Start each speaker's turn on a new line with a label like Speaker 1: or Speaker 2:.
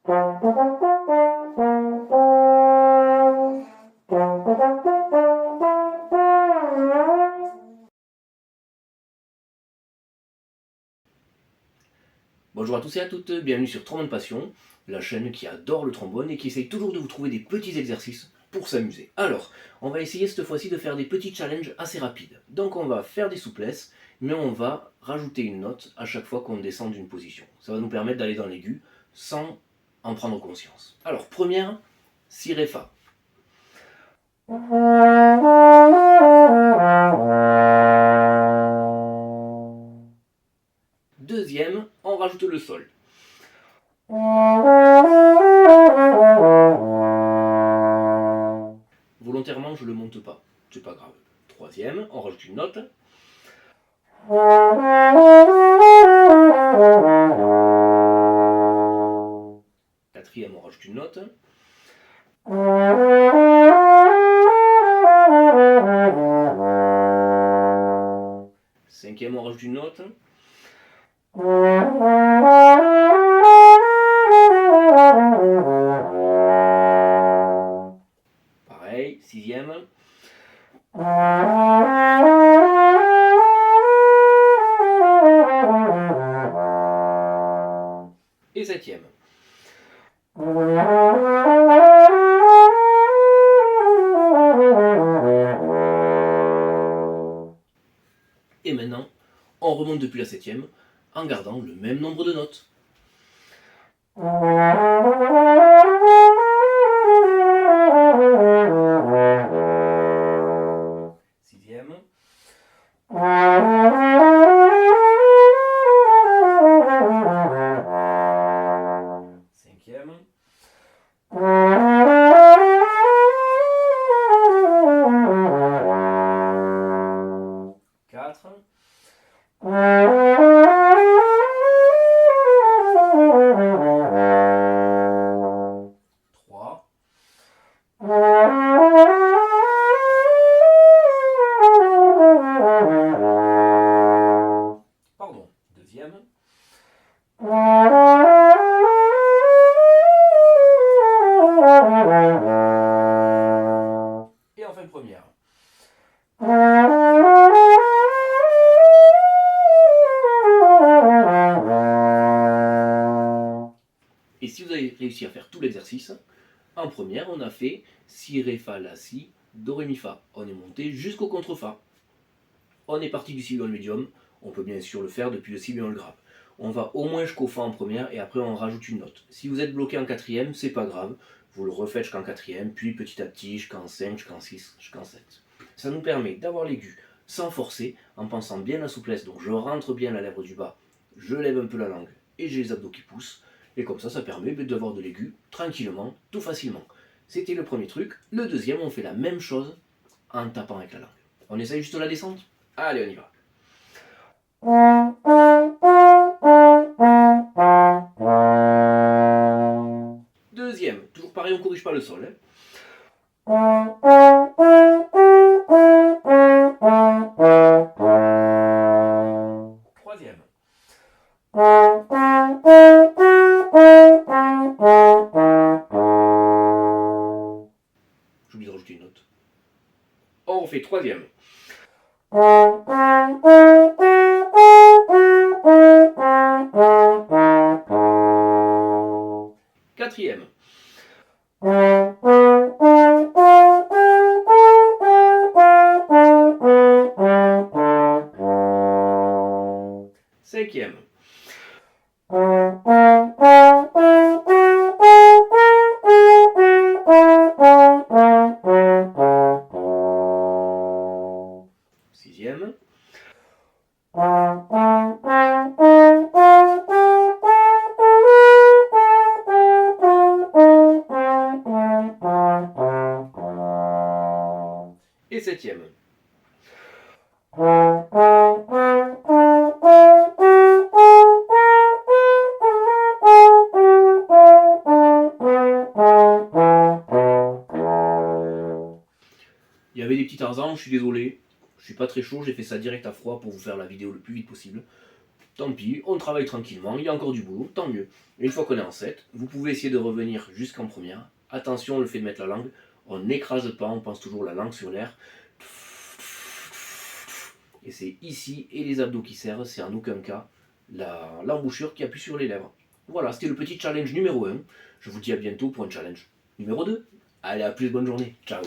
Speaker 1: Bonjour à tous et à toutes, bienvenue sur Trombone Passion, la chaîne qui adore le trombone et qui essaye toujours de vous trouver des petits exercices pour s'amuser. Alors, on va essayer cette fois-ci de faire des petits challenges assez rapides. Donc on va faire des souplesses, mais on va rajouter une note à chaque fois qu'on descend d'une position. Ça va nous permettre d'aller dans l'aigu sans en prendre conscience. Alors, première, si, ré, fa. Deuxième, on rajoute le sol. Volontairement, je ne le monte pas, c'est pas grave. Troisième, on rajoute une note. Quatrième, on rajoute une note. Cinquième, on rajoute une note. Pareil, sixième. Et septième. Et maintenant, on remonte depuis la septième en gardant le même nombre de notes. Sixième. Cinquième. Quatre. Trois. Pardon, deuxième. Et enfin première. Et si vous avez réussi à faire tout l'exercice, en première, on a fait si, ré, fa, la, si, do, ré, mi, fa. On est monté jusqu'au contre-fa. On est parti du si bémol médium. On peut bien sûr le faire depuis le si bémol grave. On va au moins jusqu'au fa en première et après on rajoute une note. Si vous êtes bloqué en quatrième, c'est pas grave. Vous le refaites jusqu'en quatrième, puis petit à petit jusqu'en 5, jusqu'en 6, jusqu'en 7. Ça nous permet d'avoir l'aigu sans forcer, en pensant bien la souplesse. Donc je rentre bien la lèvre du bas, je lève un peu la langue et j'ai les abdos qui poussent. Et comme ça permet d'avoir de l'aigu tranquillement, tout facilement. C'était le premier truc. Le deuxième, on fait la même chose en tapant avec la langue. On essaye juste la descente. Allez, on y va. Deuxième, toujours pareil, on ne corrige pas le sol. Troisième. J'oublie de rajouter une note. On refait troisième. Quatrième. Cinquième. Sixième. Et septième. Il y avait des petits Tarzans, je suis désolé. Je suis pas très chaud, j'ai fait ça direct à froid pour vous faire la vidéo le plus vite possible. tant pis, on travaille tranquillement, il y a encore du boulot, tant mieux. Et une fois qu'on est en 7, vous pouvez essayer de revenir jusqu'en première. Attention, le fait de mettre la langue, on n'écrase pas, on pense toujours la langue sur l'air. Et c'est ici et les abdos qui serrent, c'est en aucun cas l'embouchure qui appuie sur les lèvres. Voilà, c'était le petit challenge numéro 1. Je vous dis à bientôt pour un challenge numéro 2. Allez, à plus, bonne journée. Ciao.